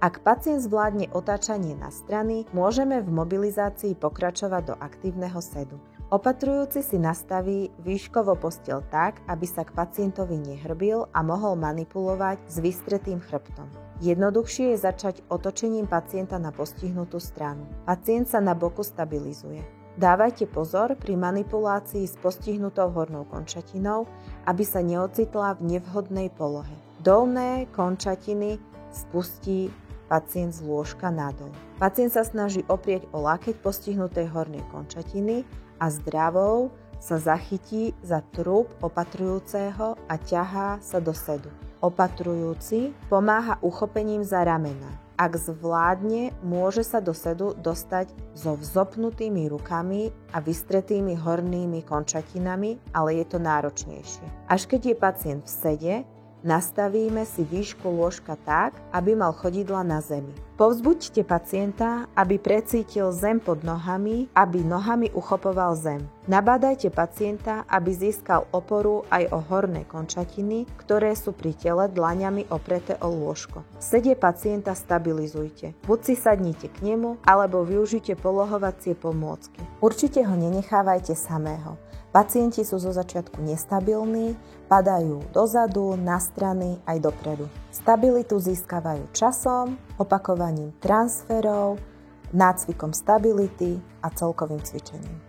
Ak pacient zvládne otáčanie na strany, môžeme v mobilizácii pokračovať do aktívneho sedu. Opatrujúci si nastaví výškovo posteľ tak, aby sa k pacientovi nehrbil a mohol manipulovať s vystretým chrbtom. Jednoduchšie je začať otočením pacienta na postihnutú stranu. Pacient sa na boku stabilizuje. Dávajte pozor pri manipulácii s postihnutou hornou končatinou, aby sa neocitla v nevhodnej polohe. Dolné končatiny spustí pacient z lôžka nadol. Pacient sa snaží oprieť o lakeť postihnutej hornej končatiny a zdravou sa zachytí za trup opatrujúceho a ťahá sa do sedu. Opatrujúci pomáha uchopením za ramena. Ak zvládne, môže sa do sedu dostať so vzopnutými rukami a vystretými hornými končatinami, ale je to náročnejšie. Až keď je pacient v sede, nastavíme si výšku lôžka tak, aby mal chodidla na zemi. Povzbuďte pacienta, aby precítil zem pod nohami, aby nohami uchopoval zem. Nabádajte pacienta, aby získal oporu aj o horné končatiny, ktoré sú pri tele dlaňami opreté o lôžko. V sede pacienta stabilizujte. Buď si sadnite k nemu, alebo využite polohovacie pomôcky. Určite ho nenechávajte samého. Pacienti sú zo začiatku nestabilní, padajú dozadu, na strany aj dopredu. Stabilitu získavajú časom, opakovaním transferov, nácvikom stability a celkovým cvičením.